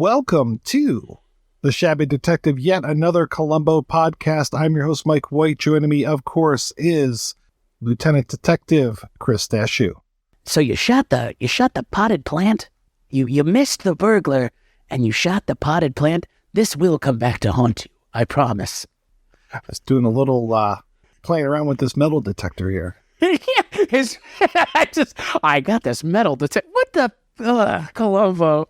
Welcome to The Shabby Detective, yet another Columbo podcast. I'm your host, Mike White. Joining me, of course, is Lieutenant Detective Chris Dashew. So you shot the potted plant? You missed the burglar, and you shot the potted plant? This will come back to haunt you, I promise. I was doing a little playing around with this metal detector here. I got this metal detector. What the Columbo?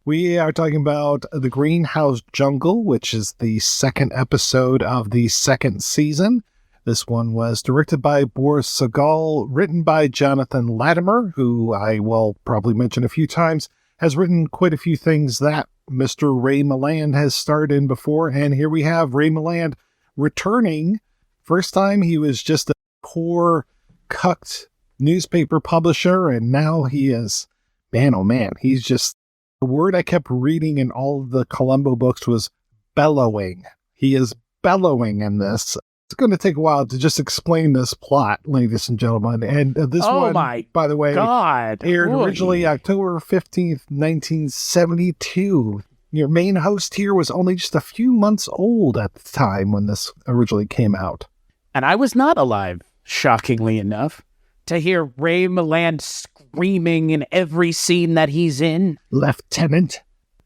We are talking about The Greenhouse Jungle, which is the second episode of the second season. This one was directed by Boris Sagal, written by Jonathan Latimer, who I will probably mention a few times, has written quite a few things that Mr. Ray Milland has starred in before. And here we have Ray Milland returning. First time he was just a poor, cucked newspaper publisher, and now he is, man, oh man, he's just, the word I kept reading in all of the Columbo books was bellowing. He is bellowing in this. It's going to take a while to just explain this plot, ladies and gentlemen. And this one, by the way, aired originally October 15th, 1972. Your main host here was only just a few months old at the time when this originally came out. And I was not alive, shockingly enough, to hear Ray Milland screaming in every scene that he's in. Lieutenant.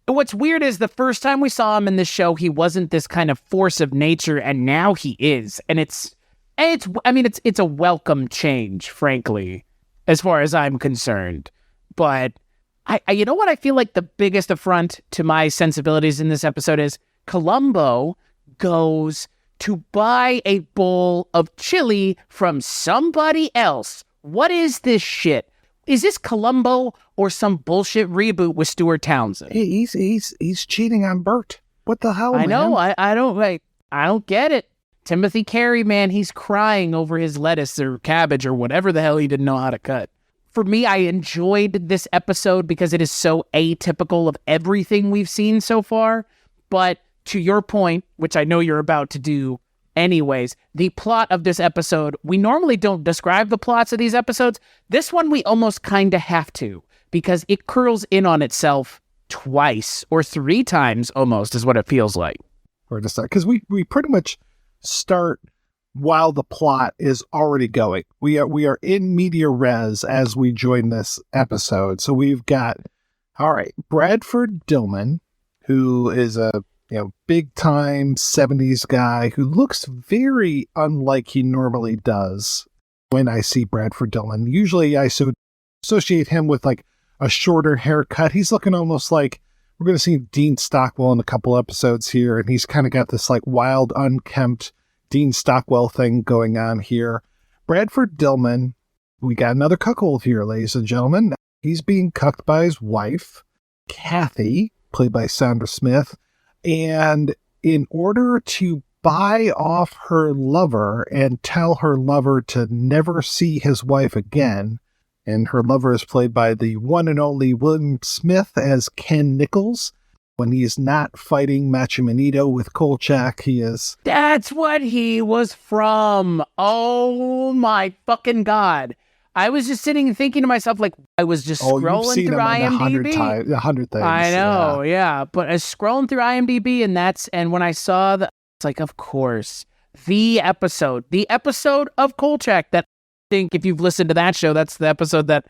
What's weird is the first time we saw him in this show, he wasn't this kind of force of nature, and now he is. And it's a welcome change, frankly, as far as I'm concerned. But I you know what I feel like the biggest affront to my sensibilities in this episode is? Columbo goes to buy a bowl of chili from somebody else. What is this shit? Is this Columbo or some bullshit reboot with Stuart Townsend? He's cheating on Bert. What the hell, I man? know. I don't get it. Timothy Carey, man, he's crying over his lettuce or cabbage or whatever the hell he didn't know how to cut. For me, I enjoyed this episode because it is so atypical of everything we've seen so far. But to your point, which I know you're about to do anyways, the plot of this episode, we normally don't describe the plots of these episodes. This one we almost kind of have to, because it curls in on itself twice or three times almost is what it feels like. Or to start, because we pretty much start while the plot is already going. We are in media res as we join this episode. So we've got, all right, Bradford Dillman, who is a big time 70s guy who looks very unlike he normally does when I see Bradford Dillman. Usually I associate him with like a shorter haircut. He's looking almost like we're going to see Dean Stockwell in a couple episodes here. And he's kind of got this like wild, unkempt Dean Stockwell thing going on here. Bradford Dillman, we got another cuckold here, ladies and gentlemen. He's being cucked by his wife, Kathy, played by Sandra Smith. And in order to buy off her lover and tell her lover to never see his wife again, and her lover is played by the one and only William Smith as Ken Nichols. When he is not fighting Macho Manito with Kolchak, he is... That's what he was from. Oh my fucking God. I was just sitting and thinking to myself, like, I was just scrolling through IMDb. 100 things. I know, yeah. But I was scrolling through IMDb, and when I saw it's like, of course, the episode of Kolchak that I think if you've listened to that show, that's the episode that,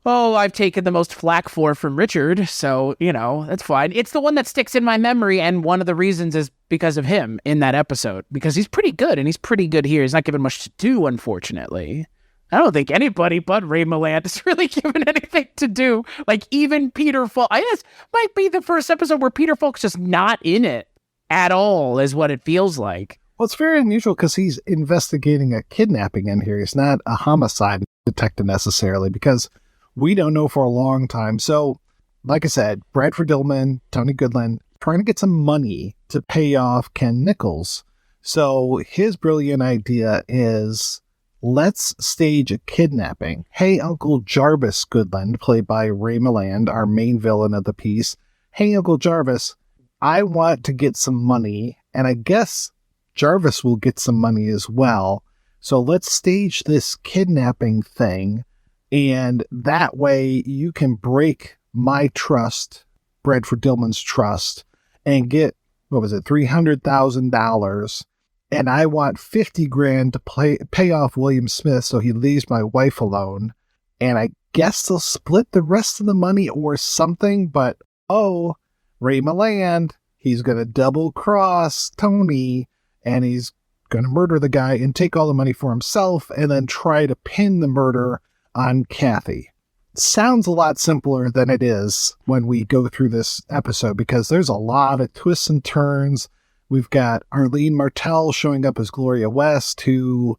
I've taken the most flack from Richard. So, that's fine. It's the one that sticks in my memory, and one of the reasons is because of him in that episode, because he's pretty good, and he's pretty good here. He's not given much to do, unfortunately. I don't think anybody but Ray Milland is really given anything to do. Like, even Peter Falk. This might be the first episode where Peter Falk's just not in it at all, is what it feels like. Well, it's very unusual because he's investigating a kidnapping in here. He's not a homicide detective necessarily, because we don't know for a long time. So, like I said, Bradford Dillman, Tony Goodland, trying to get some money to pay off Ken Nichols. So his brilliant idea is, let's stage a kidnapping. Hey, Uncle Jarvis Goodland, played by Ray Milland, our main villain of the piece. Hey, Uncle Jarvis, I want to get some money, and I guess Jarvis will get some money as well. So let's stage this kidnapping thing, and that way you can break my trust Bradford Dillman's trust and get, what was it, $300,000. And I want $50,000 to pay off William Smith so he leaves my wife alone. And I guess they'll split the rest of the money or something. But, Ray Milland, he's going to double cross Tony, and he's going to murder the guy and take all the money for himself and then try to pin the murder on Kathy. Sounds a lot simpler than it is when we go through this episode, because there's a lot of twists and turns. We've got Arlene Martell showing up as Gloria West, who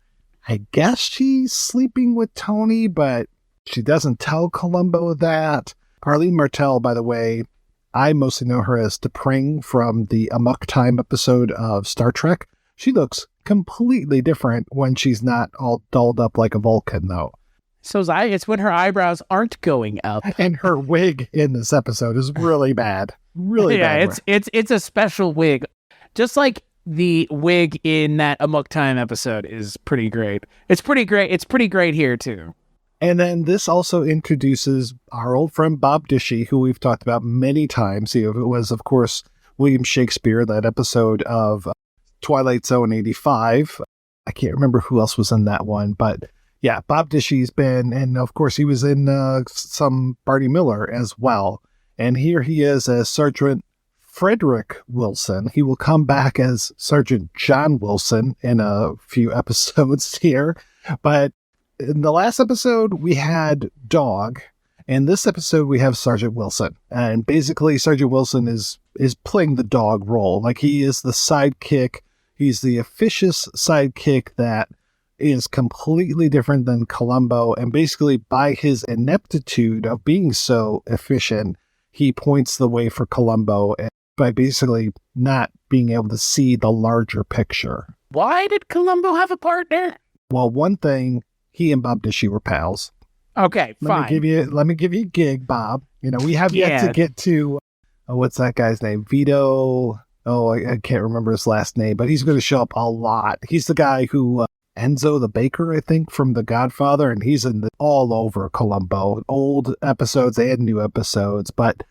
I guess she's sleeping with Tony, but she doesn't tell Columbo that. Arlene Martell, by the way, I mostly know her as T'Pring from the Amok Time episode of Star Trek. She looks completely different when she's not all dolled up like a Vulcan, though. So it's when her eyebrows aren't going up. And her wig in this episode is really bad. Really bad. Yeah, it's a special wig. Just like the wig in that Amok Time episode is pretty great. It's pretty great. It's pretty great here, too. And then this also introduces our old friend Bob Dishy, who we've talked about many times. It was, of course, William Shakespeare, that episode of Twilight Zone 85. I can't remember who else was in that one, but yeah, Bob Dishy's been, and of course he was in some Barney Miller as well. And here he is as Sergeant Frederick Wilson. He will come back as Sergeant John Wilson in a few episodes here. But in the last episode, we had Dog. In this episode, we have Sergeant Wilson. And basically, Sergeant Wilson is playing the dog role. Like, he is the sidekick. He's the officious sidekick that is completely different than Columbo. And basically, by his ineptitude of being so efficient, he points the way for Columbo by basically not being able to see the larger picture. Why did Columbo have a partner? Well, one thing, he and Bob Dishy were pals. Okay, fine. Let me give you a gig, Bob. You know, we have yet to get to, what's that guy's name? Vito. I can't remember his last name, but he's going to show up a lot. He's the guy who, Enzo the Baker, I think, from The Godfather, and he's all over Columbo. Old episodes and new episodes. But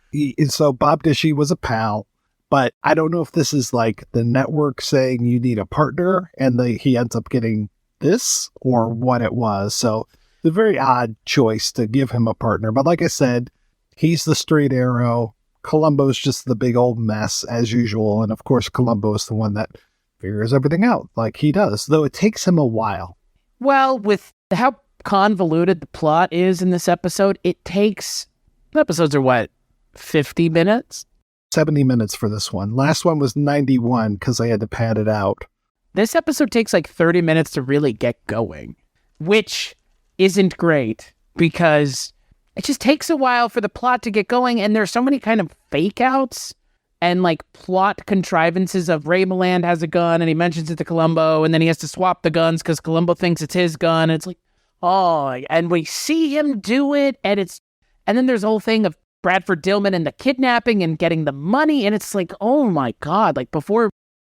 so Bob Dishy was a pal, but I don't know if this is like the network saying you need a partner, and he ends up getting this, or what it was. So the very odd choice to give him a partner. But like I said, he's the straight arrow. Columbo's just the big old mess as usual. And of course, Columbo is the one that figures everything out like he does, though it takes him a while. Well, with how convoluted the plot is in this episode, the episodes are 50 minutes? 70 minutes for this one. Last one was 91 because I had to pad it out. This episode takes like 30 minutes to really get going, which isn't great because it just takes a while for the plot to get going, and there's so many kind of fake outs and like plot contrivances of Ray Milland has a gun and he mentions it to Columbo, and then he has to swap the guns because Columbo thinks it's his gun. And it's like, and we see him do it, and then there's the whole thing of Bradford Dillman and the kidnapping and getting the money, and it's like, oh my God, like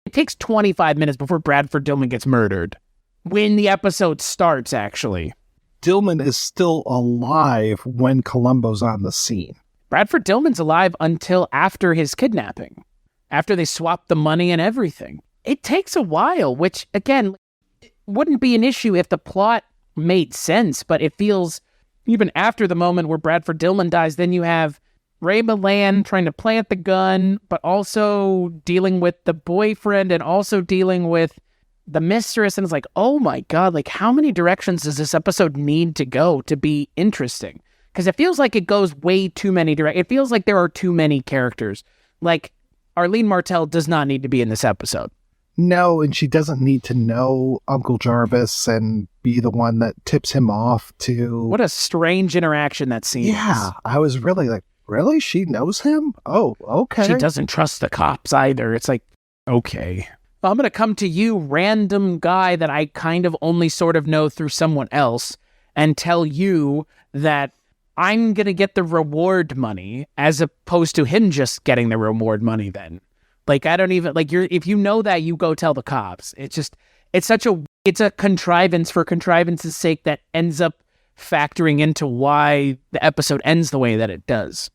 it takes 25 minutes before Bradford Dillman gets murdered. When the episode starts, actually. Dillman is still alive when Columbo's on the scene. Bradford Dillman's alive until after his kidnapping. After they swap the money and everything. It takes a while, which, again, wouldn't be an issue if the plot made sense, but it feels, even after the moment where Bradford Dillman dies, then you have Ray Milland trying to plant the gun, but also dealing with the boyfriend and also dealing with the mistress. And it's like, oh my God, like how many directions does this episode need to go to be interesting? Because it feels like it goes way too many directions. It feels like there are too many characters. Like Arlene Martell does not need to be in this episode. No, and she doesn't need to know Uncle Jarvis and be the one that tips him off to... What a strange interaction that scene is. Yeah, I was really like, really? She knows him? Oh, okay. She doesn't trust the cops either. It's like, okay. I'm going to come to you, random guy that I kind of only sort of know through someone else, and tell you that I'm going to get the reward money as opposed to him just getting the reward money then. Like, I don't even, like, if you know that, you go tell the cops. It's a contrivance for contrivance's sake that ends up factoring into why the episode ends the way that it does.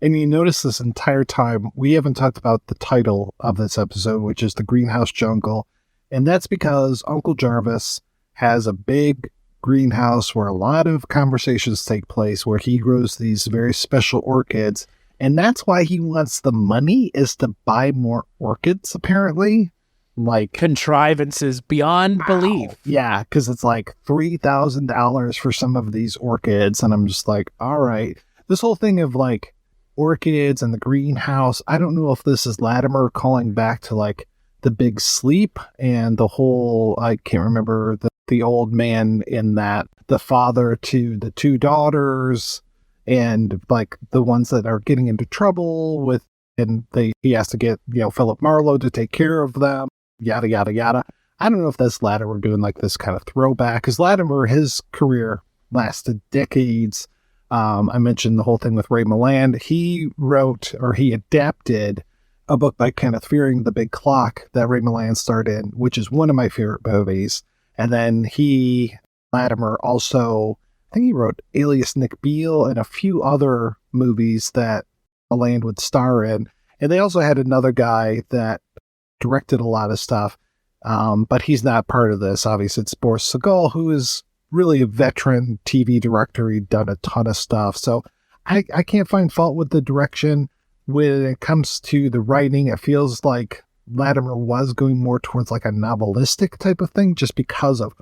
And you notice this entire time, we haven't talked about the title of this episode, which is The Greenhouse Jungle. And that's because Uncle Jarvis has a big greenhouse where a lot of conversations take place, where he grows these very special orchids. And that's why he wants the money, is to buy more orchids, apparently. Like contrivances beyond belief. Yeah, because it's like $3,000 for some of these orchids. And I'm just like, all right. This whole thing of like orchids and the greenhouse, I don't know if this is Latimer calling back to like the big sleep and the whole, I can't remember the old man in that, the father to the two daughters, and like the ones that are getting into trouble with, and he has to get, Philip Marlowe to take care of them, yada, yada, yada. I don't know if that's Latimer doing like this kind of throwback, because Latimer, his career lasted decades. I mentioned the whole thing with Ray Milland. He adapted a book by Kenneth Fearing, The Big Clock, that Ray Milland starred in, which is one of my favorite movies. And then Latimer also, I think he wrote Alias Nick Beale and a few other movies that Milland would star in. And they also had another guy that directed a lot of stuff, but he's not part of this. Obviously, it's Boris Sagal, who is really a veteran TV director. He'd done a ton of stuff. So I can't find fault with the direction. When it comes to the writing, it feels like Latimer was going more towards like a novelistic type of thing, just because of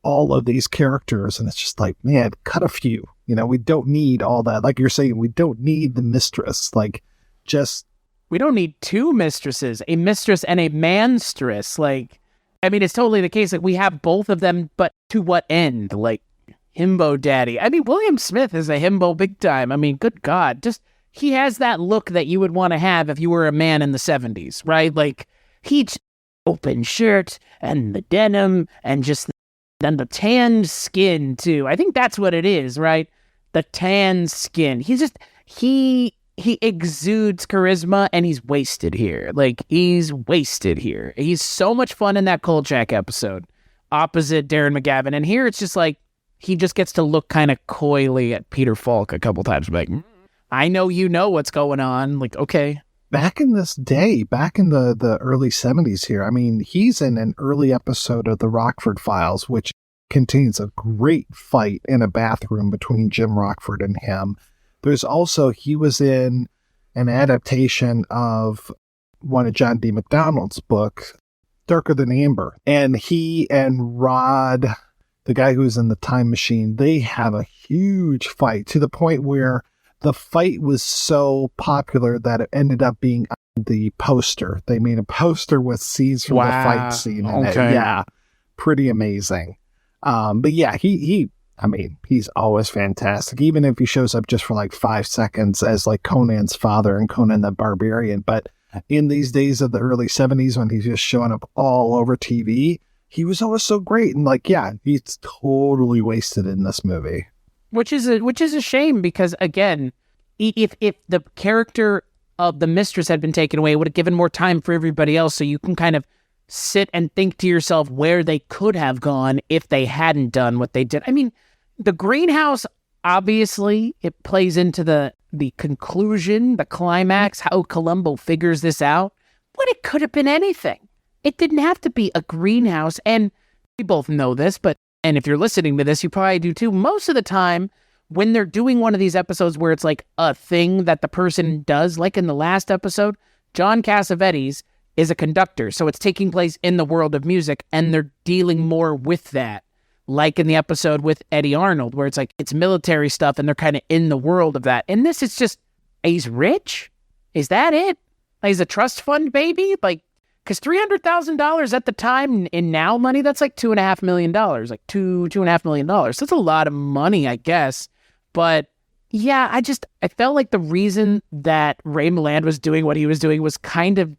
all of these characters. And it's just like, man, cut a few. We don't need all that. Like you're saying, we don't need the mistress. We don't need two mistresses, a mistress and a manstress. It's totally the case. Like, we have both of them, but to what end? Like, himbo daddy. William Smith is a himbo big time. Good God. He has that look that you would want to have if you were a man in the 70s, right? Like, he'd open shirt and the denim and then the tanned skin, too. I think that's what it is, right? The tan skin. He exudes charisma, and he's wasted here. He's wasted here. He's so much fun in that Kolchak episode, opposite Darren McGavin. And here it's just like, he just gets to look kind of coyly at Peter Falk a couple times. Like, I know you know what's going on. Like, okay. Back in this day, back in the early 70s here, he's in an early episode of the Rockford Files, which contains a great fight in a bathroom between Jim Rockford and him. There's also, he was in an adaptation of one of John D. MacDonald's books, Darker Than Amber. And he and Rod, the guy who's in the time machine, they have a huge fight, to the point where the fight was so popular that it ended up being on the poster. They made a poster with scenes from the fight scene in it. Yeah, pretty amazing. But yeah, he's always fantastic, even if he shows up just for like 5 seconds as like Conan's father and Conan the Barbarian. But in these days of the early 70s, when he's just showing up all over TV, he was always so great. And he's totally wasted in this movie. Which is a shame, because again, if the character of the mistress had been taken away, it would have given more time for everybody else, so you can kind of sit and think to yourself where they could have gone if they hadn't done what they did. The greenhouse, obviously, it plays into the conclusion, the climax, how Columbo figures this out, but it could have been anything. It didn't have to be a greenhouse, and we both know this, and if you're listening to this, you probably do too. Most of the time, when they're doing one of these episodes where it's like a thing that the person does, like in the last episode, John Cassavetes is a conductor, so it's taking place in the world of music, and they're dealing more with that. Like in the episode with Eddie Arnold, where it's like, it's military stuff, and they're kind of in the world of that. In this, it's just, he's rich? Is that it? He's a trust fund baby? Because $300,000 at the time in now money, that's like $2.5 million, like $2.5 million. That's a lot of money, I guess. But yeah, I felt like the reason that Ray Milland was doing what he was doing was kind of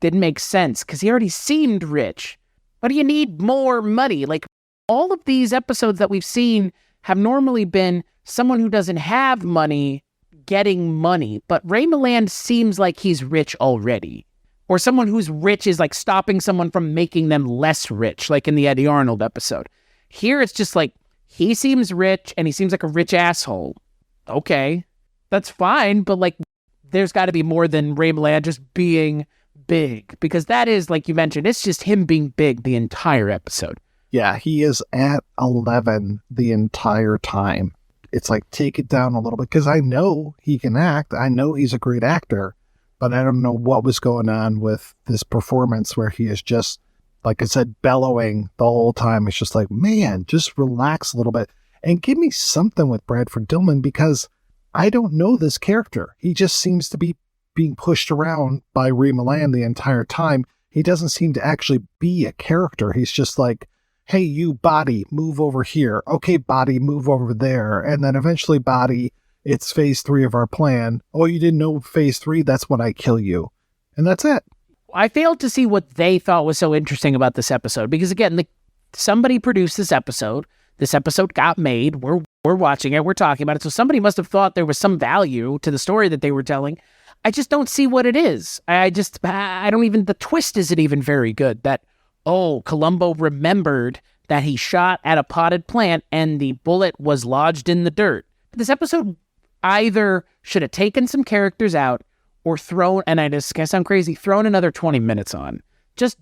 didn't make sense, because he already seemed rich. What do you need more money? Like, all of these episodes that we've seen have normally been someone who doesn't have money getting money, but Ray Milland seems like he's rich already. Or someone who's rich is like stopping someone from making them less rich, like in the Eddie Arnold episode. Here it's just like, he seems rich and he seems like a rich asshole. Okay, that's fine, but there's got to be more than Ray Milland just being big, because that is, like you mentioned, it's just him being big the entire episode. Yeah, he is at 11 the entire time. It's like, take it down a little bit, because I know he can act. I know he's a great actor, but I don't know what was going on with this performance where he is just, like I said, bellowing the whole time. It's just like, man, just relax a little bit and give me something with Bradford Dillman, because I don't know this character. He just seems to be being pushed around by Ray Milland the entire time. He doesn't seem to actually be a character. He's just like, hey, you body, move over here. Okay, body, move over there. And then eventually, body, it's phase 3 of our plan. Oh, you didn't know phase 3? That's when I kill you. And that's it. I failed to see what they thought was so interesting about this episode, because again, somebody produced this episode. This episode got made. We're watching it. We're talking about it. So somebody must have thought there was some value to the story that they were telling. I just don't see what it is. I don't even, the twist isn't even very good. That, oh, Columbo remembered that he shot at a potted plant and the bullet was lodged in the dirt. This episode either should have taken some characters out or thrown, and I just sound crazy, thrown another 20 minutes on. Just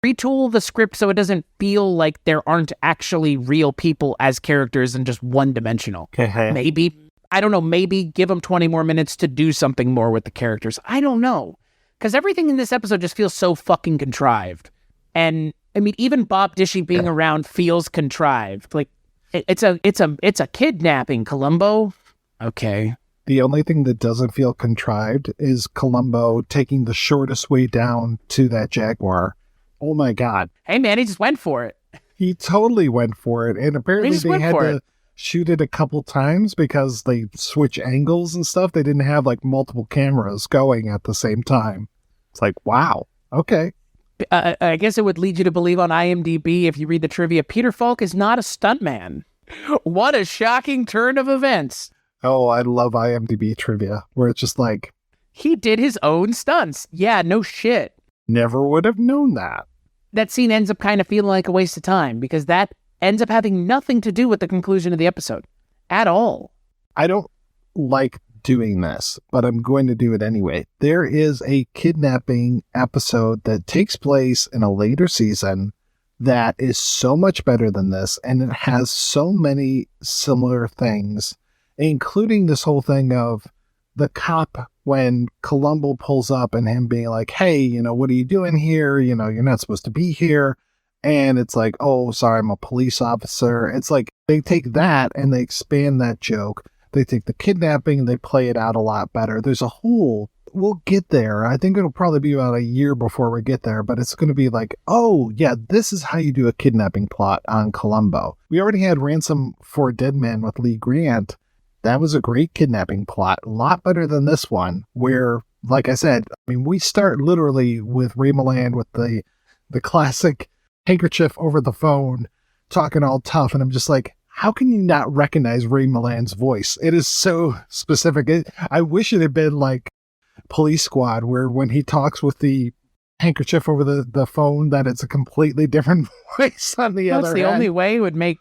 retool the script so it doesn't feel like there aren't actually real people as characters and just one-dimensional. Okay. Maybe, I don't know, maybe give them 20 more minutes to do something more with the characters. I don't know. Because everything in this episode just feels so fucking contrived. And, I mean, even Bob Dishy being around feels contrived. Like, it's a kidnapping, Columbo. Okay. The only thing that doesn't feel contrived is Columbo taking the shortest way down to that Jaguar. Oh my God. Hey man, he just went for it. He totally went for it. And apparently they had to shoot it a couple times because they switch angles and stuff. They didn't have like multiple cameras going at the same time. It's like, wow. Okay. I guess it would lead you to believe on IMDb, if you read the trivia, Peter Falk is not a stuntman. What a shocking turn of events. Oh, I love IMDb trivia, where it's just like, he did his own stunts. Yeah, no shit. Never would have known that. That scene ends up kind of feeling like a waste of time, because that ends up having nothing to do with the conclusion of the episode at all. I don't like doing this, but I'm going to do it anyway. There is a kidnapping episode that takes place in a later season that is so much better than this, and it has so many similar things, including this whole thing of the cop when Columbo pulls up and him being like, hey, you know, what are you doing here? You know, you're not supposed to be here. And it's like, oh, sorry, I'm a police officer. It's like they take that and they expand that joke. They take the kidnapping and they play it out a lot better. There's a whole, we'll get there. I think it'll probably be about a year before we get there, but it's going to be like, oh, yeah, this is how you do a kidnapping plot on Columbo. We already had Ransom for a Dead Man with Lee Grant. That was a great kidnapping plot, a lot better than this one, where, like I said, I mean, we start literally with Ray Milland with the classic handkerchief over the phone, talking all tough, and I'm just like, how can you not recognize Ray Milland's voice? It is so specific. I wish it had been like Police Squad, where when he talks with the handkerchief over the phone, that it's a completely different voice on the other end. That's the only way it would make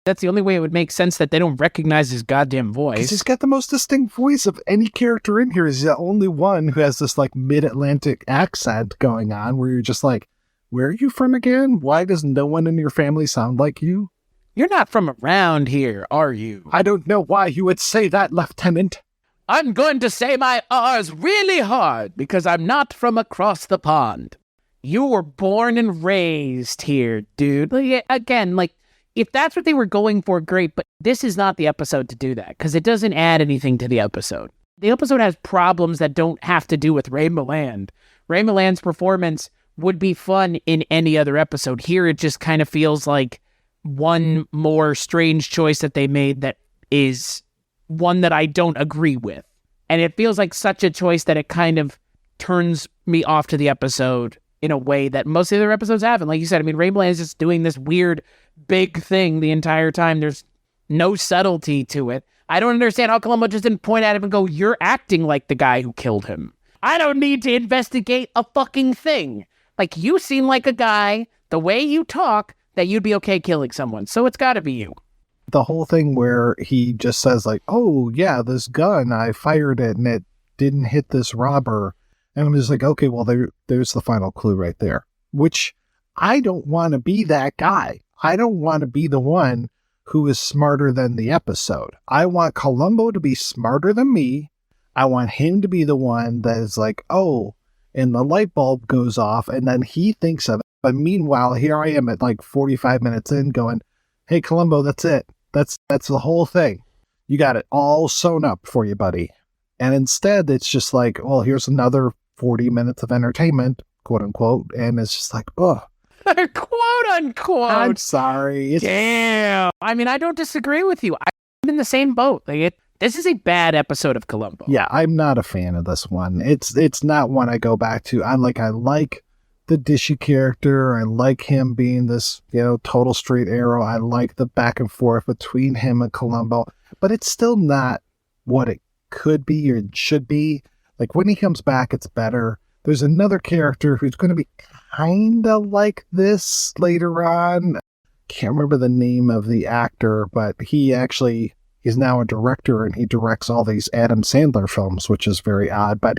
That's the only way it would make sense that they don't recognize his goddamn voice. He's got the most distinct voice of any character in here. He's the only one who has this like mid-Atlantic accent going on where you're just like, where are you from again? Why does no one in your family sound like you? You're not from around here, are you? I don't know why you would say that, Lieutenant. I'm going to say my R's really hard because I'm not from across the pond. You were born and raised here, dude. Like, again, like, if that's what they were going for, great, but this is not the episode to do that, because it doesn't add anything to the episode. The episode has problems that don't have to do with Ray Milland. Ray Milland's performance would be fun in any other episode. Here, it just kind of feels like one more strange choice that they made that is one that I don't agree with. And it feels like such a choice that it kind of turns me off to the episode in a way that most of the other episodes haven't. Like you said, I mean, Ray Milland is just doing this weird big thing the entire time. There's no subtlety to it. I don't understand how Columbo just didn't point at him and go, you're acting like the guy who killed him. I don't need to investigate a fucking thing. Like, you seem like a guy, the way you talk, that you'd be okay killing someone. So it's got to be you. The whole thing where he just says like, oh yeah, this gun, I fired it and it didn't hit this robber. And I'm just like, okay, well, there's the final clue right there, which I don't want to be that guy. I don't want to be the one who is smarter than the episode. I want Columbo to be smarter than me. I want him to be the one that is like, oh, and the light bulb goes off, and then he thinks of it. But meanwhile, here I am at like 45 minutes in going, hey, Columbo, that's it. That's the whole thing. You got it all sewn up for you, buddy. And instead, it's just like, well, here's another 40 minutes of entertainment, quote unquote. And it's just like, oh. Quote unquote. I'm sorry. Damn. I mean, I don't disagree with you. I'm in the same boat. This is a bad episode of Columbo. Yeah, I'm not a fan of this one. It's not one I go back to. I like the Dishy character. I like him being this, total straight arrow. I like the back and forth between him and Columbo, but it's still not what it could be or should be. Like when he comes back, it's better. There's another character who's going to be kind of like this later on. Can't remember the name of the actor, but he's now a director and he directs all these Adam Sandler films, which is very odd. But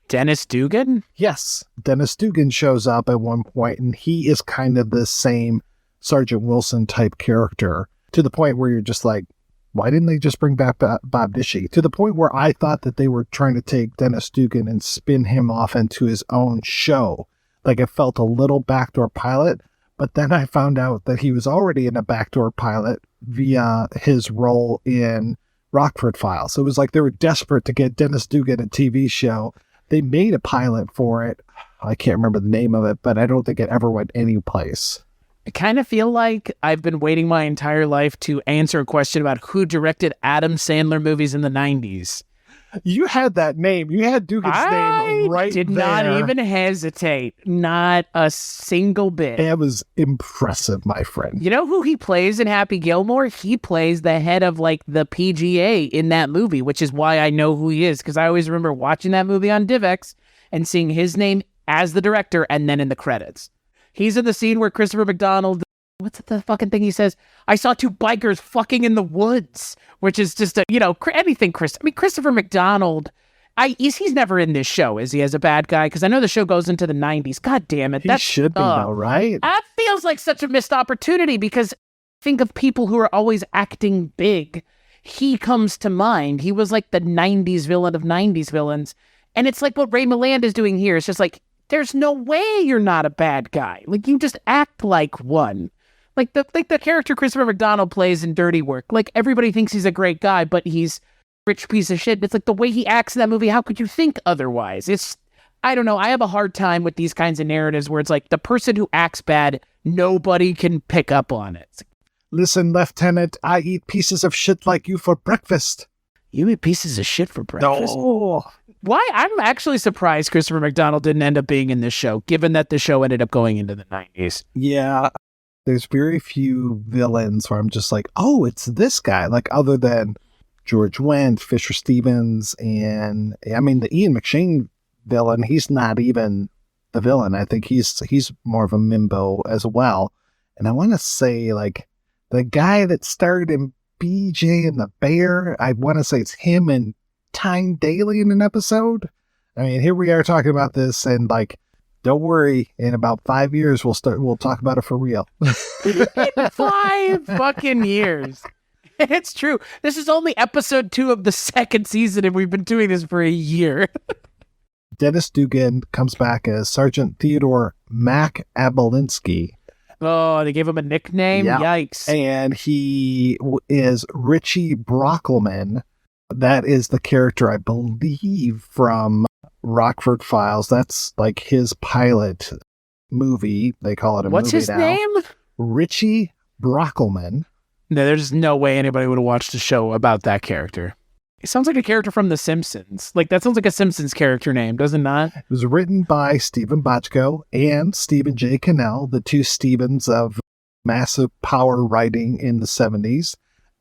Dennis Dugan? Yes. Dennis Dugan shows up at one point and he is kind of the same Sergeant Wilson type character to the point where you're just like, why didn't they just bring back Bob Dishy? To the point where I thought that they were trying to take Dennis Dugan and spin him off into his own show. Like it felt a little backdoor pilot, but then I found out that he was already in a backdoor pilot via his role in Rockford Files. So it was like they were desperate to get Dennis Dugan a TV show. They made a pilot for it. I can't remember the name of it, but I don't think it ever went anyplace. I kind of feel like I've been waiting my entire life to answer a question about who directed Adam Sandler movies in the 90s. You had that name. You had Dugan's name right there. I did not even hesitate. Not a single bit. It was impressive, my friend. You know who he plays in Happy Gilmore? He plays the head of like the PGA in that movie, which is why I know who he is, because I always remember watching that movie on DivX and seeing his name as the director and then in the credits. He's in the scene where Christopher McDonald, what's the fucking thing he says? I saw two bikers fucking in the woods, which is just anything Christopher McDonald, he's never in this show, is he, as a bad guy? Because I know the show goes into the 90s. God damn it. He should be, though, right? That feels like such a missed opportunity because think of people who are always acting big. He comes to mind. He was like the 90s villain of 90s villains. And it's like what Ray Milland is doing here. It's just like, there's no way you're not a bad guy. Like, you just act like one. Like the character Christopher McDonald plays in Dirty Work. Like, everybody thinks he's a great guy, but he's a rich piece of shit. It's like the way he acts in that movie, how could you think otherwise? I don't know. I have a hard time with these kinds of narratives where it's like the person who acts bad, nobody can pick up on it. Listen, Lieutenant, I eat pieces of shit like you for breakfast. You eat pieces of shit for breakfast? No. Why? I'm actually surprised Christopher McDonald didn't end up being in this show, given that the show ended up going into the 90s. Yeah. There's very few villains where I'm just like, oh, it's this guy. Like, other than George Wendt, Fisher Stevens, and, I mean, the Ian McShane villain, he's not even the villain. I think he's more of a mimbo as well. And I want to say, like, the guy that starred in BJ and the Bear, I want to say it's him and Tyne Daly in an episode. I mean, here we are talking about this, and like, don't worry, in about 5 years we'll talk about it for real. In 5 fucking years. It's true. This is only episode 2 of the 2nd season, and we've been doing this for a year. Dennis Dugan comes back as Sergeant Theodore Mac Abelinsky. Oh, they gave him a nickname? Yeah. Yikes. And he is Richie Brockleman. That is the character, I believe, from Rockford Files. That's like his pilot movie. They call it a What's movie his now. name? Richie Brockleman. No, there's no way anybody would have watched a show about that character. It sounds like a character from The Simpsons. Like, that sounds like a Simpsons character name, does it not? It was written by Stephen Bochco and Stephen J. Cannell, the two Stevens of massive power writing in the 70s,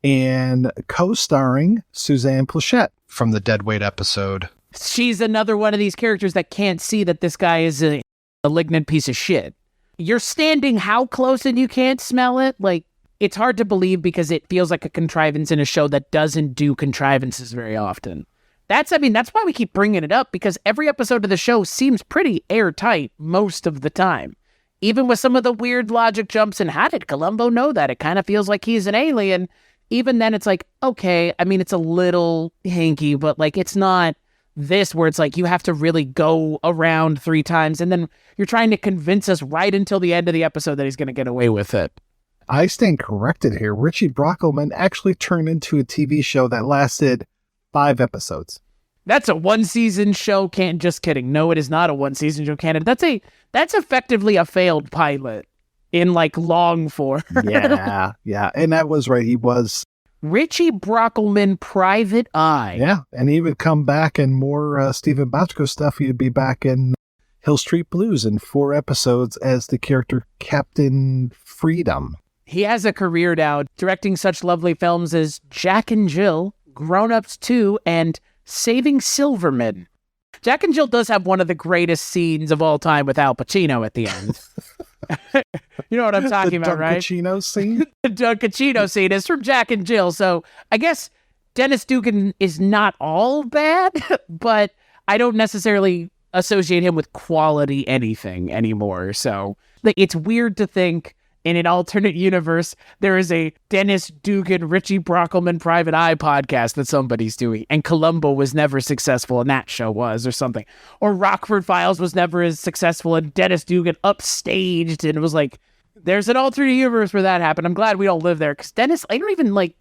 and co-starring Suzanne Pleshette. From the Deadweight episode. She's another one of these characters that can't see that this guy is a malignant piece of shit. You're standing how close and you can't smell it? Like, it's hard to believe because it feels like a contrivance in a show that doesn't do contrivances very often. That's why we keep bringing it up, because every episode of the show seems pretty airtight most of the time. Even with some of the weird logic jumps and how did Columbo know that? It kind of feels like he's an alien. Even then it's like, okay, I mean, it's a little hinky, but like it's not this where it's like you have to really go around 3 times and then you're trying to convince us right until the end of the episode that he's going to get away with it. I stand corrected here. Richie Brockelman actually turned into a TV show that lasted 5 episodes. That's a 1-season show. Just kidding. No, it is not a 1-season show candidate. That's effectively a failed pilot in like long form. Yeah. And that was right. He was Richie Brockelman, Private Eye. Yeah. And he would come back in more Stephen Bochco stuff. He'd be back in Hill Street Blues in 4 episodes as the character Captain Freedom. He has a career now directing such lovely films as Jack and Jill, Grown Ups 2, and Saving Silverman. Jack and Jill does have one of the greatest scenes of all time with Al Pacino at the end. You know what I'm talking about, right? The Pacino scene? The Pacino scene is from Jack and Jill. So I guess Dennis Dugan is not all bad, but I don't necessarily associate him with quality anything anymore. So it's weird to think in an alternate universe, there is a Dennis Dugan, Richie Brockelman Private Eye podcast that somebody's doing, and Columbo was never successful and that show was, or something. Or Rockford Files was never as successful and Dennis Dugan upstaged, and it was like, there's an alternate universe where that happened. I'm glad we don't live there, because Dennis, I don't even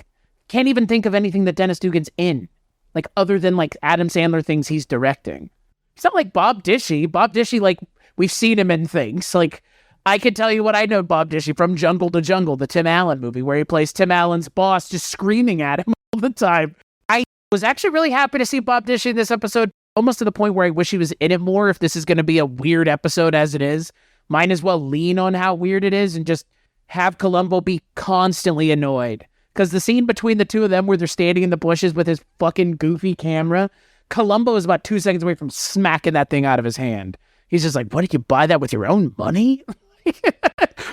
can't even think of anything that Dennis Dugan's in, like other than like Adam Sandler things he's directing. It's not like Bob Dishy. Bob Dishy, like we've seen him in things like, I can tell you what I know Bob Dishy from Jungle to Jungle, the Tim Allen movie, where he plays Tim Allen's boss, just screaming at him all the time. I was actually really happy to see Bob Dishy in this episode, almost to the point where I wish he was in it more. If this is going to be a weird episode as it is, might as well lean on how weird it is and just have Columbo be constantly annoyed. Because the scene between the two of them where they're standing in the bushes with his fucking goofy camera, Columbo is about 2 seconds away from smacking that thing out of his hand. He's just like, what, did you buy that with your own money?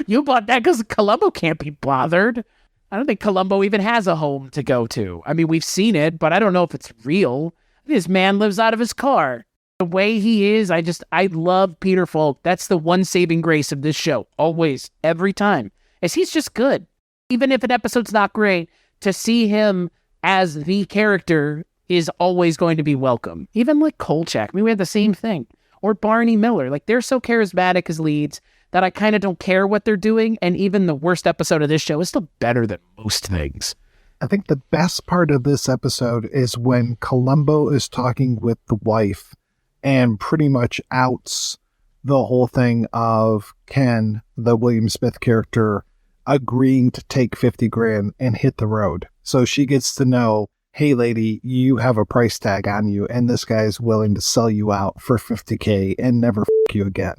You bought that because Columbo can't be bothered. I don't think Columbo even has a home to go to. I mean, we've seen it, but I don't know if it's real. This man lives out of his car. The way he is, I love Peter Falk. That's the one saving grace of this show. Always, every time. Is he's just good. Even if an episode's not great, to see him as the character is always going to be welcome. Even like Kolchak. I mean, we had the same thing. Or Barney Miller. Like, they're so charismatic as leads that I kind of don't care what they're doing, and even the worst episode of this show is still better than most things. I think the best part of this episode is when Columbo is talking with the wife and pretty much outs the whole thing of Ken, the William Smith character, agreeing to take 50 grand and hit the road. So she gets to know, hey lady, you have a price tag on you, and this guy is willing to sell you out for $50K and never f*** you again.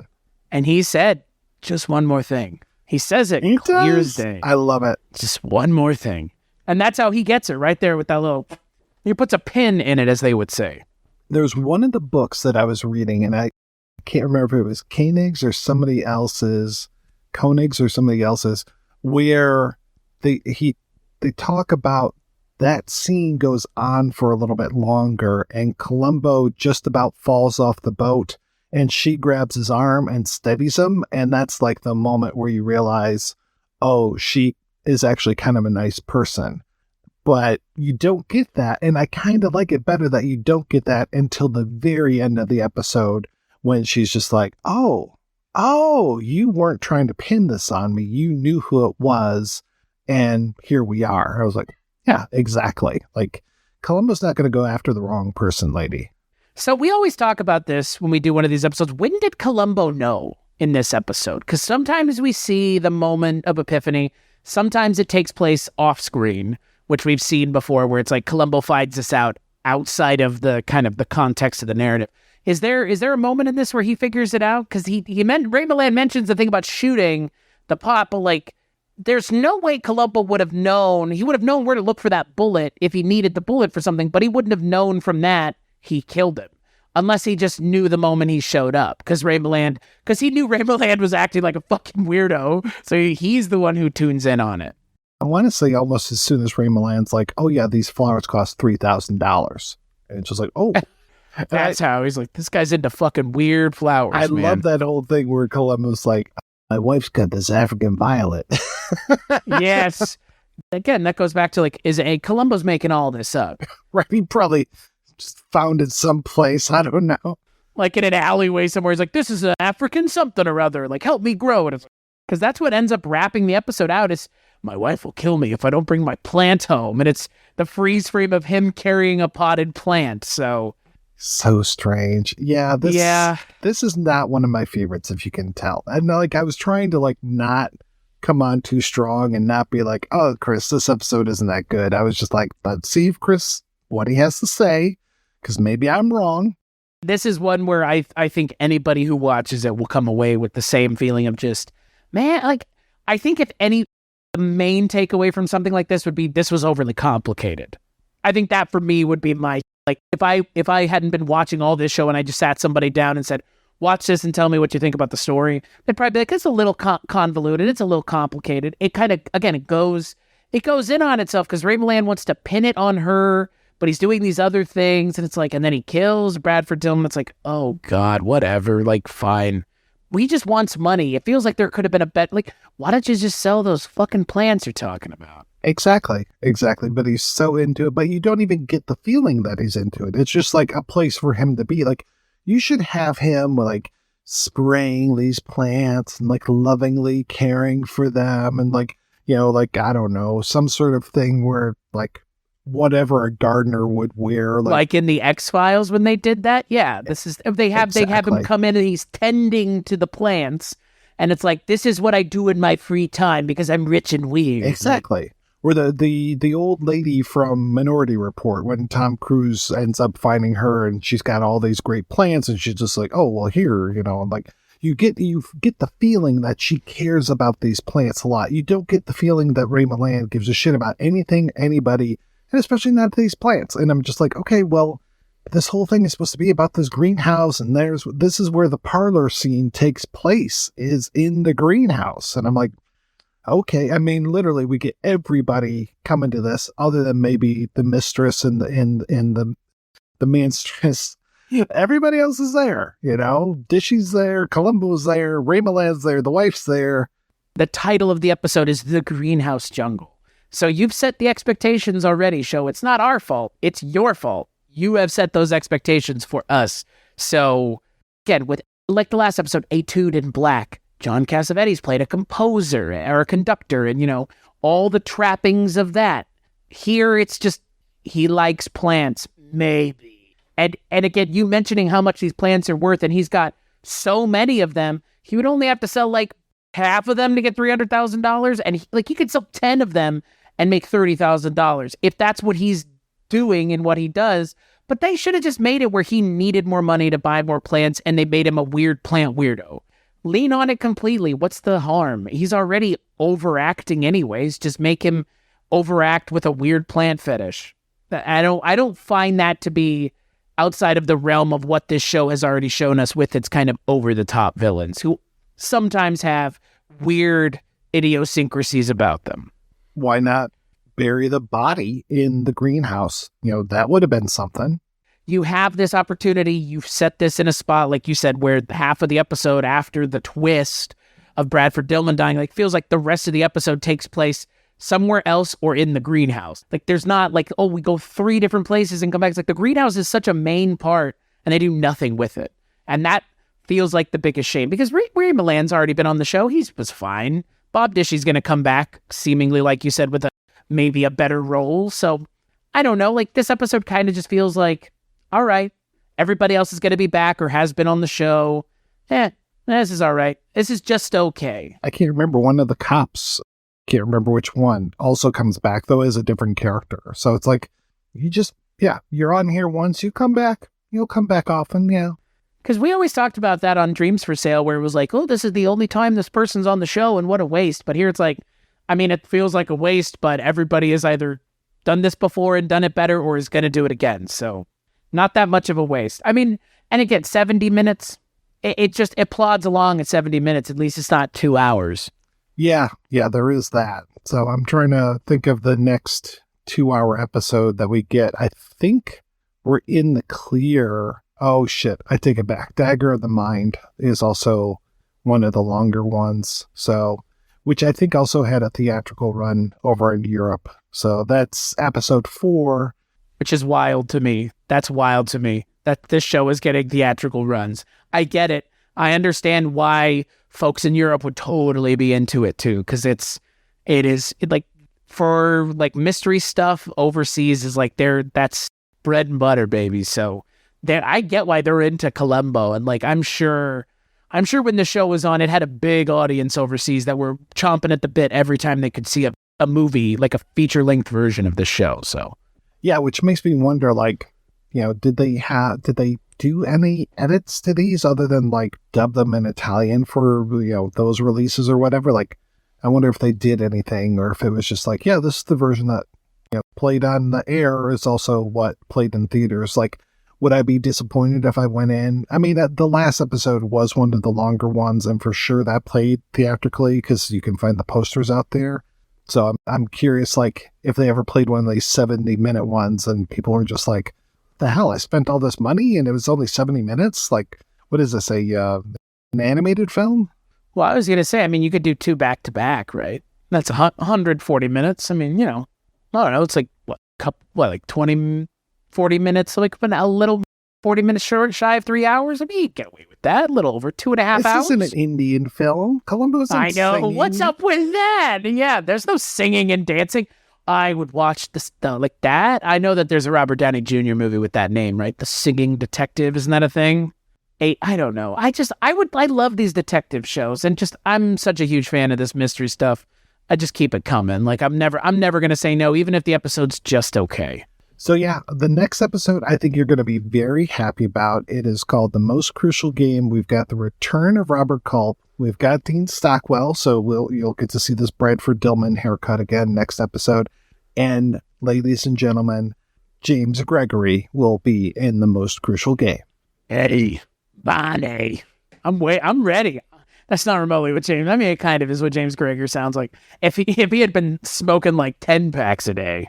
And he said, just one more thing. He says it clear as day. I love it. Just one more thing. And that's how he gets it right there with that little, he puts a pin in it, as they would say. There's one of the books that I was reading, and I can't remember if it was Koenig's or somebody else's, where they talk about that scene goes on for a little bit longer, and Columbo just about falls off the boat, and she grabs his arm and steadies him, and that's like the moment where you realize, oh, she is actually kind of a nice person. But you don't get that, and I kind of like it better that you don't get that until the very end of the episode, when she's just like, oh, you weren't trying to pin this on me. You knew who it was, and here we are. I was like, yeah, exactly. Like, Columbo's not going to go after the wrong person, lady. So we always talk about this when we do one of these episodes. When did Columbo know in this episode? Because sometimes we see the moment of epiphany. Sometimes it takes place off screen, which we've seen before, where it's like Columbo finds this out outside of the kind of the context of the narrative. Is there a moment in this where he figures it out? Because Ray Milland mentions the thing about shooting the pot, but like, there's no way Columbo would have known. He would have known where to look for that bullet if he needed the bullet for something, but he wouldn't have known from that he killed him. Unless he just knew the moment he showed up. Because he knew Ray Milland was acting like a fucking weirdo. So he's the one who tunes in on it. I want to say almost as soon as Ray Milland's like, oh yeah, these flowers cost $3,000. And it's just like, oh. That's how he's like, this guy's into fucking weird flowers. I man. love that whole thing where Columbo's like, my wife's got this African violet. Yes. Again, that goes back to like, Columbo's making all this up. Right? He probably just found it someplace. I don't know. Like in an alleyway somewhere. He's like, this is an African something or other. Like, help me grow it. Because that's what ends up wrapping the episode out is, my wife will kill me if I don't bring my plant home. And it's the freeze frame of him carrying a potted plant. So strange. Yeah. This is not one of my favorites, if you can tell. And like, I was trying to like not come on too strong and not be like, oh, Chris, this episode isn't that good. I was just like, let's see if Chris, what he has to say, because maybe I'm wrong. This is one where I think anybody who watches it will come away with the same feeling of just, man, like, I think if any, the main takeaway from something like this would be, this was overly complicated. I think that for me would be my, like, if I hadn't been watching all this show and I just sat somebody down and said, watch this and tell me what you think about the story, they'd probably be like, it's a little convoluted, it's a little complicated. It kind of, again, it goes in on itself because Ray Milland wants to pin it on her, but he's doing these other things, and it's like, and then he kills Bradford Dillman. It's like, oh God, whatever, like, fine. We just wants money. It feels like there could have been a bet. Like, why don't you just sell those fucking plants you're talking about? Exactly. But he's so into it, but you don't even get the feeling that he's into it. It's just like a place for him to be. Like, you should have him like spraying these plants and like lovingly caring for them. And like, you know, like, I don't know, some sort of thing where like whatever a gardener would wear. Like in the X-Files when they did that. Yeah. They have him come in and he's tending to the plants. And it's like, this is what I do in my free time because I'm rich and weird. Exactly. Or the old lady from Minority Report, when Tom Cruise ends up finding her and she's got all these great plants and she's just like, oh, well, here, you know, like you get the feeling that she cares about these plants a lot. You don't get the feeling that Ray Milland gives a shit about anything, anybody, and especially not these plants. And I'm just like, okay, well, this whole thing is supposed to be about this greenhouse, and this is where the parlor scene takes place, is in the greenhouse. And I'm like, okay, I mean, literally, we get everybody coming to this, other than maybe the mistress and the manstress. Everybody else is there, you know. Dishy's there, Columbo's there, Ray Milland's there, the wife's there. The title of the episode is The Greenhouse Jungle. So you've set the expectations already, show. It's not our fault. It's your fault. You have set those expectations for us. So, again, with like the last episode, Etude in Black, John Cassavetes played a composer or a conductor and, you know, all the trappings of that. Here, it's just, he likes plants, maybe. And again, you mentioning how much these plants are worth, and he's got so many of them, he would only have to sell like half of them to get $300,000. And he could sell 10 of them and make $30,000 if that's what he's doing and what he does. But they should have just made it where he needed more money to buy more plants, and they made him a weird plant weirdo. Lean on it completely. What's the harm? He's already overacting anyways. Just make him overact with a weird plant fetish. I don't find that to be outside of the realm of what this show has already shown us with its kind of over-the-top villains who sometimes have weird idiosyncrasies about them. Why not bury the body in the greenhouse? You know, that would have been something. You have this opportunity. You've set this in a spot, like you said, where half of the episode after the twist of Bradford Dillman dying, like, feels like the rest of the episode takes place somewhere else or in the greenhouse. Like, there's not like, oh, we go 3 different places and come back. It's like the greenhouse is such a main part and they do nothing with it. And that feels like the biggest shame because Ray Milland's already been on the show. He was fine. Bob Dishy's going to come back, seemingly, like you said, with maybe a better role. So I don't know. Like, this episode kind of just feels like, all right, everybody else is going to be back or has been on the show. This is all right. This is just okay. I can't remember, one of the cops, can't remember which one, also comes back, though, as a different character. So it's like, you're on here once, you come back, you'll come back often, yeah. Because we always talked about that on Dreams for Sale, where it was like, oh, this is the only time this person's on the show, and what a waste. But here it's like, I mean, it feels like a waste, but everybody has either done this before and done it better or is going to do it again. So not that much of a waste. I mean, and again, 70 minutes, it plods along at 70 minutes. At least it's not 2 hours. Yeah, there is that. So I'm trying to think of the next 2-hour episode that we get. I think we're in the clear. Oh shit, I take it back. Dagger of the Mind is also one of the longer ones. So, which I think also had a theatrical run over in Europe. So that's episode 4. Which is wild to me. That's wild to me that this show is getting theatrical runs. I get it. I understand why folks in Europe would totally be into it too, because it is like for like mystery stuff overseas is like that's bread and butter, baby. So I get why they're into Columbo, and like I'm sure when the show was on, it had a big audience overseas that were chomping at the bit every time they could see a movie, like a feature length version of the show. So yeah, which makes me wonder, like, did they do any edits to these other than like dub them in Italian for, those releases or whatever? Like, I wonder if they did anything, or if it was just like, yeah, this is the version that, played on the air is also what played in theaters. Like, would I be disappointed if I went in? I mean, the last episode was one of the longer ones, and for sure that played theatrically because you can find the posters out there. So I'm curious, like, if they ever played one of these 70-minute ones and people were just like, the hell, I spent all this money and it was only 70 minutes? Like, what is this, an animated film? Well, I was going to say, I mean, you could do 2 back-to-back, right? That's 140 minutes. I mean, I don't know, it's like, like 20, 40 minutes, like a little 40 minutes shy of 3 hours? I mean, you get away with that, a little over 2.5 hours. This isn't an Indian film. Columbo's not singing. What's up with that? Yeah, there's no singing and dancing. I would watch this like that. I know that there's a Robert Downey Jr. movie with that name, right? The Singing Detective, isn't that a thing? I don't know. I love these detective shows, and I'm such a huge fan of this mystery stuff. I just keep it coming. Like I'm never gonna say no, even if the episode's just okay. So yeah, the next episode I think you're going to be very happy about. It is called The Most Crucial Game. We've got the return of Robert Culp. We've got Dean Stockwell, so you'll get to see this Bradford Dillman haircut again next episode. And ladies and gentlemen, James Gregory will be in The Most Crucial Game. Hey, Bonnie, I'm ready. That's not remotely what James. I mean, it kind of is what James Gregory sounds like. If he had been smoking like 10 packs a day.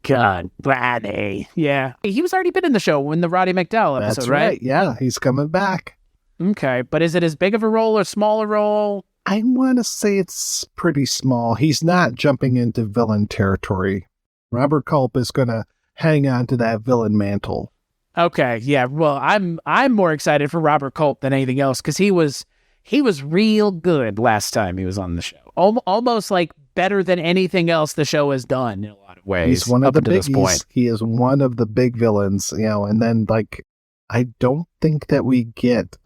God, Bonnie. Yeah. He was already been in the show in the Roddy McDowell episode, That's right? Yeah, he's coming back. Okay, but is it as big of a role or smaller role? I want to say it's pretty small. He's not jumping into villain territory. Robert Culp is going to hang on to that villain mantle. Okay, yeah. Well, I'm more excited for Robert Culp than anything else because he was real good last time he was on the show. Almost like better than anything else the show has done in a lot of ways. He's one of the biggies. He is one of the big villains, and then like I don't think that we get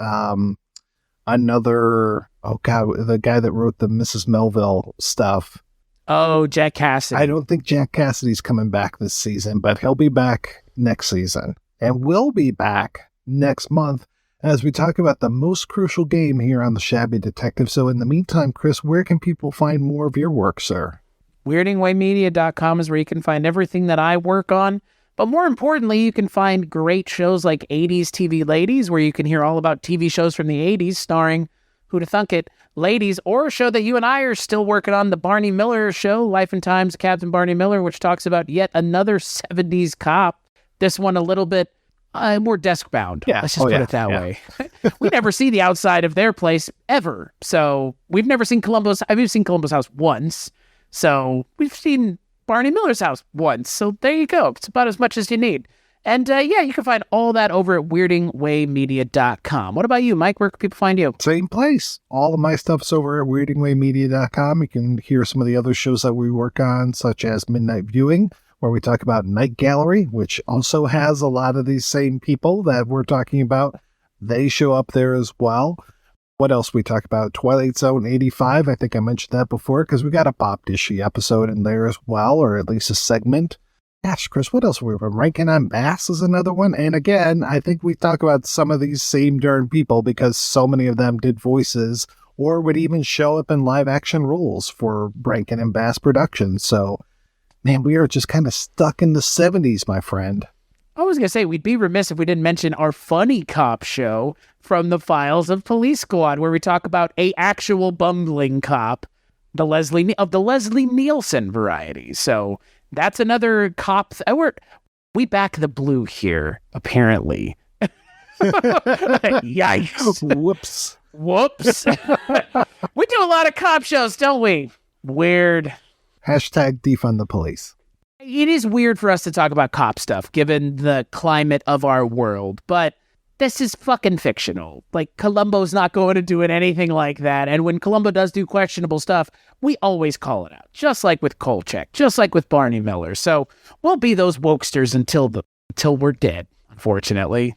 another, the guy that wrote the Mrs. Melville stuff. Oh, Jack Cassidy. I don't think Jack Cassidy's coming back this season, but he'll be back next season. And we'll be back next month as we talk about The Most Crucial Game here on The Shabby Detective. So in the meantime, Chris, where can people find more of your work, sir? WeirdingWayMedia.com is where you can find everything that I work on. But more importantly, you can find great shows like 80s TV Ladies, where you can hear all about TV shows from the 80s starring, who'da thunk it, ladies, or a show that you and I are still working on, the Barney Miller show, Life and Times of Captain Barney Miller, which talks about yet another 70s cop. This one a little bit more desk-bound. Yeah. Let's just put it that way. We never see the outside of their place ever. So we've never seen Columbo's. We've seen Columbo's house once. So we've seen Barney Miller's house once. So there you go. It's about as much as you need. And you can find all that over at weirdingwaymedia.com. What about you, Mike? Where can people find you? Same place. All of my stuff's over at weirdingwaymedia.com. You can hear some of the other shows that we work on, such as Midnight Viewing, where we talk about Night Gallery, which also has a lot of these same people that we're talking about. They show up there as well. What else we talk about? Twilight Zone 85. I think I mentioned that before because we got a Bob Dishy episode in there as well, or at least a segment. Gosh, Chris, what else were we ranking on? Bass is another one. And again, I think we talk about some of these same darn people because so many of them did voices or would even show up in live action roles for Rankin and Bass Productions. So, man, we are just kind of stuck in the 70s, my friend. I was going to say, we'd be remiss if we didn't mention our funny cop show from the Files of Police Squad, where we talk about a actual bumbling cop, the Leslie Nielsen variety. So that's another cop. We back the blue here, apparently. Yikes. Whoops. Whoops. We do a lot of cop shows, don't we? Weird. Hashtag defund the police. It is weird for us to talk about cop stuff, given the climate of our world, but this is fucking fictional. Like, Columbo's not going to do anything like that, and when Columbo does do questionable stuff, we always call it out, just like with Kolchak, just like with Barney Miller. So we'll be those wokesters until we're dead, unfortunately.